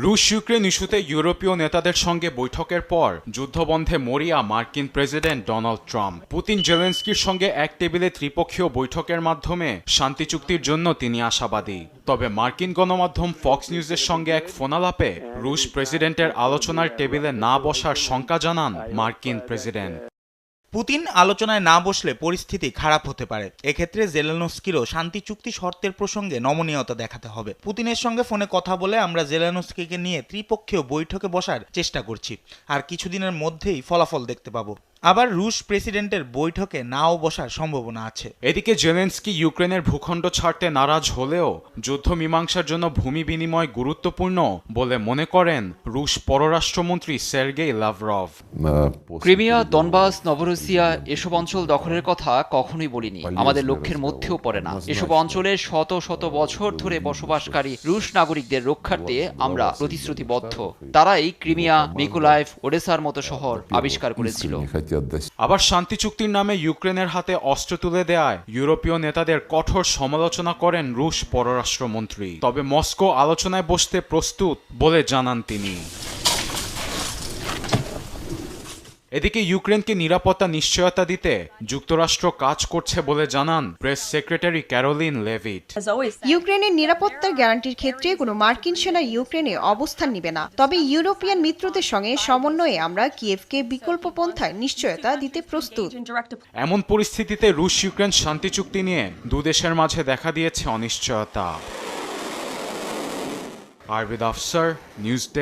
রুশ ইউক্রেন ইস্যুতে ইউরোপীয় নেতাদের সঙ্গে বৈঠকের পর যুদ্ধবন্ধে মরিয়া মার্কিন প্রেসিডেন্ট ডোনাল্ড ট্রাম্প। পুতিন জেলেনস্কির সঙ্গে এক টেবিলে ত্রিপক্ষীয় বৈঠকের মাধ্যমে শান্তি চুক্তির জন্য তিনি আশাবাদী। তবে মার্কিন গণমাধ্যম ফক্স নিউজের সঙ্গে এক ফোনালাপে রুশ প্রেসিডেন্টের আলোচনার টেবিলে না বসার শঙ্কা জানান মার্কিন প্রেসিডেন্ট। পুতিন আলোচনায় না বসলে পরিস্থিতি খারাপ হতে পারে। এক্ষেত্রে জেলেনস্কিরও শান্তি চুক্তি শর্তের প্রসঙ্গে নমনীয়তা দেখাতে হবে। পুতিনের সঙ্গে ফোনে কথা বলে আমরা জেলেনস্কিকে নিয়ে ত্রিপক্ষীয় বৈঠকে বসার চেষ্টা করছি, আর কিছুদিনের মধ্যেই ফলাফল দেখতে পাবো। আবার রুশ প্রেসিডেন্টের বৈঠকে নাও বসার সম্ভাবনা আছে। এদিকে জেলেনস্কি ইউক্রেনের ভূখণ্ড ছাড়তে নারাজ হলেও যুদ্ধ মীমাংসার জন্য ভূমি বিনিময় গুরুত্বপূর্ণ বলে মনে করেন রুশ পররাষ্ট্রমন্ত্রী সের্গেই লাভরভ। ক্রিমিয়া, দনবাস, নভরোসিয়া এসব অঞ্চল দখলের কথা কখনোই বলিনি, আমাদের লক্ষ্যের মধ্যেও পড়ে না। এসব অঞ্চলে শত শত বছর ধরে বসবাসকারী রুশ নাগরিকদের রক্ষার্থে আমরা প্রতিশ্রুতিবদ্ধ। তারাই ক্রিমিয়া, মিকোলাইভ, ওডেসার মতো শহর আবিষ্কার করেছিল। আবার শান্তি চুক্তির নামে ইউক্রেনের হাতে অস্ত্র তুলে দেয়ায় ইউরোপীয় নেতাদের কঠোর সমালোচনা করেন রুশ পররাষ্ট্রমন্ত্রী। তবে মস্কো আলোচনায় বসতে প্রস্তুত বলে জানান তিনি। এদিকে ইউক্রেনকে নিরাপত্তা নিশ্চয়তা দিতে যুক্তরাষ্ট্র কাজ করছে বলে জানান প্রেস সেক্রেটারি ক্যারোলিন লেভিট। ইউক্রেনের নিরাপত্তার গ্যারান্টির ক্ষেত্রে কোনো মার্কিন সেনা ইউক্রেনে অবস্থান নেবে না, তবে ইউরোপিয়ান মিত্রদের সঙ্গে সমন্বয়ে আমরা কিয়েভকে বিকল্প পন্থায় নিশ্চয়তা দিতে প্রস্তুত। এমন পরিস্থিতিতে রুশ ইউক্রেন শান্তি চুক্তি নিয়ে দুদেশের মাঝে দেখা দিয়েছে অনিশ্চয়তা। আরবিদ আফসার, নিউজ ডেস্ক।